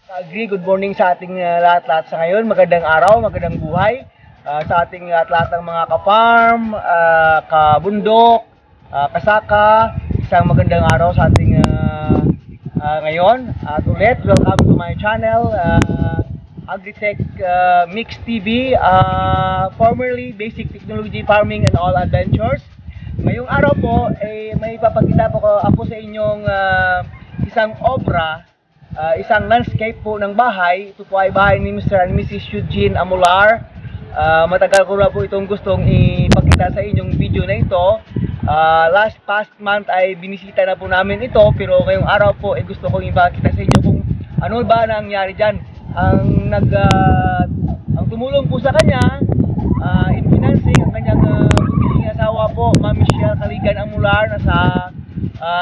Agree, good morning sa ating lahat-lahat sa ngayon. Magandang araw, magandang buhay sa ating lahat-lahat ng mga ka-farm, kabundok, kasaka. Isang magandang araw sa ating ngayon. At ulit, welcome to my channel, Agritech Mix TV, formerly Basic Technology Farming and All Adventures. Ngayong araw po, may ipapakita po ako sa inyong isang obra, isang landscape po ng bahay. Ito po ay bahay ni Mr. and Mrs. Eugene Amular. Matagal ko na po itong gustong ipakita sa inyong video na ito. Past month ay binisita na po namin ito, pero ngayong araw po ay gusto kong ipakita sa inyo kung ano ba nangyari dyan. Ang tumulong po sa kanya in financing, ang kanyang buntising asawa po, Ma'am Michelle Kaligan Amular, nasa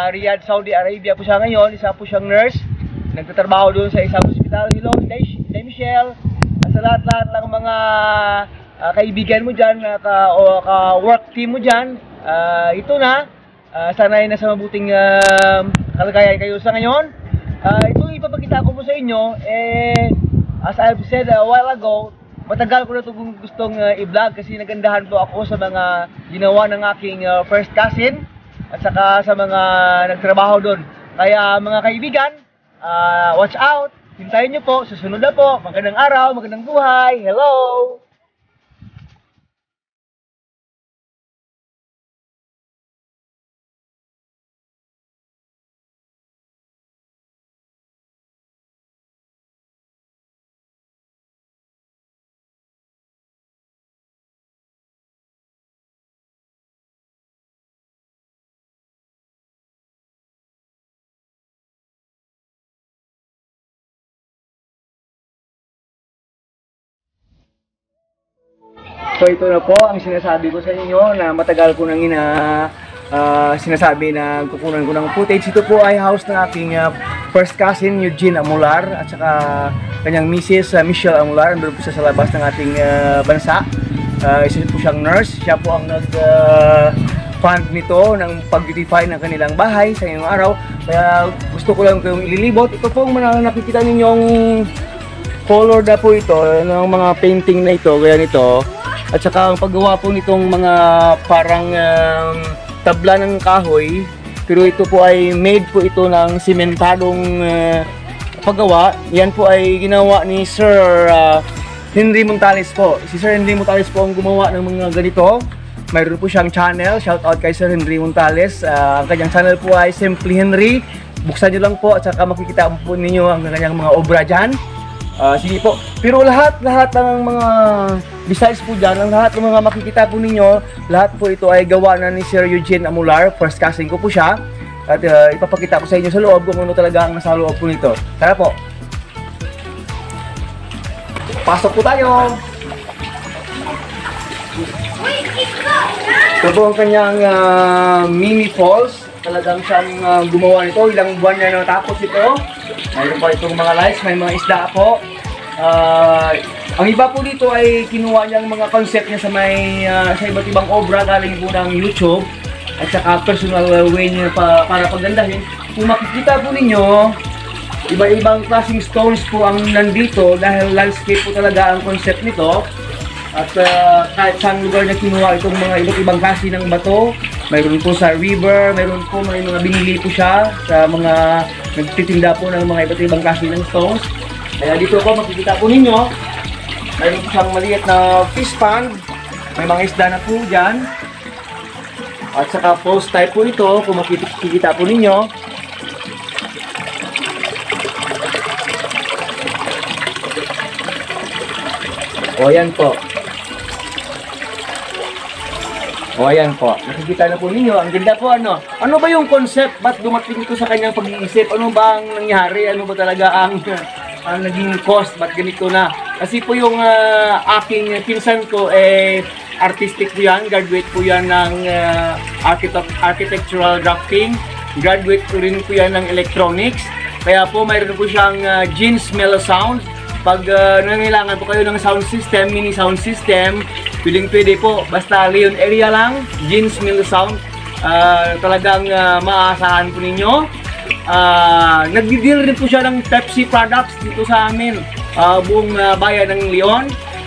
Riyadh, Saudi Arabia po siya ngayon. Isa po siyang nurse, nagtatrabaho doon sa isang hospital. Hello, Day Michelle. Sa lahat-lahat ng mga kaibigan mo dyan, ka-work team mo dyan, ito na. Sana'y nasa mabuting kalagayan kayo sa ngayon. Itong ipapakita ko po sa inyo, as I've said a while ago, matagal ko na ito gustong i-vlog kasi nagandahan po ako sa mga ginawa ng aking first cousin at saka sa mga nagtrabaho doon. Kaya mga kaibigan, watch out, hintayin nyo po, susunod na po. Magandang araw, magandang buhay, hello! So ito na po ang sinasabi ko sa inyo na matagal ko nang sinasabi na kukunan ko ng footage. Ito po ay house ng aking first cousin Eugene Amular at saka kanyang Mrs. Michelle Amular. Nandun po siya sa labas ng ating bansa. Isa po siyang nurse. Siya po ang nag-fund nito ng pag-beautify ng kanilang bahay sa ngayong araw. Kaya gusto ko lang kayong ililibot. Ito po ang nakikita ninyong color na po ito ng mga painting na ito, gaya nito. At saka ang paggawa po nitong mga parang tabla ng kahoy, pero ito po ay made po ito ng simentadong paggawa. Yan po ay ginawa ni Sir Henry Montales po. Si Sir Henry Montales po ang gumawa ng mga ganito. Mayroon po siyang channel, shout out kay Sir Henry Montales. Ang kanyang channel po ay Simply Henry. Buksan nyo lang po at saka makikita po ninyo ang kanyang mga obra dyan. Sige po. Pero lahat ng mga besides po dyan, lahat ng mga makikita po ninyo, lahat po ito ay gawa na ni Sir Eugene Amular. First cousin ko po siya. At ipapakita ko sa inyo sa loob kung ano talaga ang nasa loob po nito. Tara po. Pasok po tayo. Ito po ang kanyang mini falls. Talagang siyang gumawa nito. Ilang buwan na natapos ito. Mayroon pa itong mga lights, may mga isda po. Ang iba po dito ay kinuha niyang mga concept niya sa iba't ibang obra galing po ng YouTube at saka personal way niya para paggandahin. Kung makikita po ninyo, iba-ibang klaseng stones po ang nandito dahil landscape po talaga ang concept nito. At kahit saan lugar na kinuha itong mga iba't ibang klase ng bato, mayroon po sa river, may mga binili po siya sa mga nagtitinda po ng mga iba't ibang klase ng stones. Kaya dito po makikita po ninyo, mayroon po siyang maliit na fish pond, may mga isda na po dyan. At saka post type po ito, kung makikita po ninyo. O yan po. O ayan po, nakikita na po ninyo, ang ganda po ano. Ano ba yung concept? Ba't dumating ito sa kanyang pag-iisip? Ano ba ang nangyari? Ano ba talaga ang naging cost? Ba't ganito na? Kasi po yung aking pinsan ko, artistic po yan. Graduate po yan ng architectural drafting. Graduate po rin po yan ng electronics. Kaya po mayroon po siyang Jeans Mellow Sound. Pag nangailangan po kayo ng sound system, mini sound system, pwede po. Basta Leon area lang, Jeans Mellow Sound. Talagang maaasahan po ninyo. Nagdi-deal rin po siya ng Pepsi products dito sa amin, buong bayan ng Leon.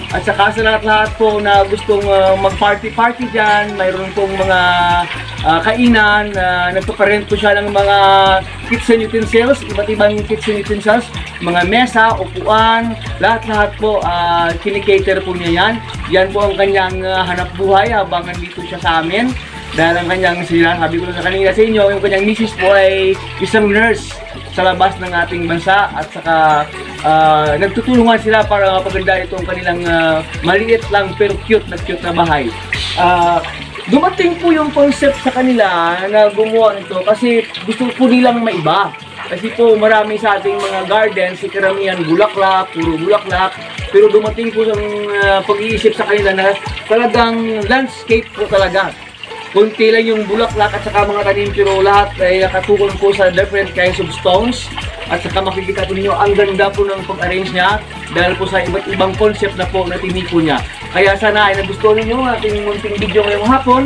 At saka sa lahat-lahat po na gustong mag-party-party dyan, mayroon pong mga kainan, nagpaparent po siya ng mga kitchen utensils, iba't ibang kitchen utensils, mga mesa, upuan, lahat-lahat po, kinikater po niya yan. Yan po ang kanyang hanap buhay habang nandito siya sa amin. Dahil ang kanyang sabi ko sa kanina sa inyo, yung kanyang misis po ay isang nurse sa labas ng ating bansa at saka nagtutulungan sila para mapaganda itong kanilang maliit lang pero cute na bahay. Dumating po yung concept sa kanila na gumawa nito kasi gusto po nilang maiba. Kasi po marami sa ating mga garden, si karamihan bulaklak, puro bulaklak. Pero dumating po yung pag-iisip sa kanila na talagang landscape po talaga. Kunti lang yung bulaklak at saka mga tanim pero lahat ay nakatukoy po sa different kinds of stones. At saka makikita po ninyo ang ganda po ng pag-arrange niya dahil po sa iba't ibang concept na po na tiniko niya. Kaya sana ay nagustuhan ninyo ang ating munting video ngayong hapon.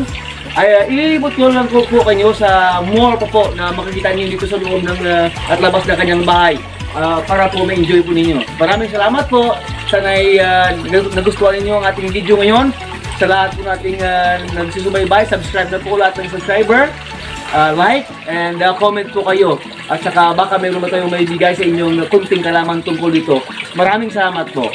Ay ililibot ko lang po kayo sa more po na makikita niyo dito sa loob ng at labas ng kanyang bahay para po ma-enjoy po ninyo. Maraming salamat po. Sana ay nagustuhan ninyo ang ating video ngayon. Sa lahat po nating nagsusubaybay, subscribe na po lahat ng subscriber, like, and comment po kayo. At saka baka mayroon ba tayong maibigay sa inyong kunting kalaman tungkol dito. Maraming salamat po.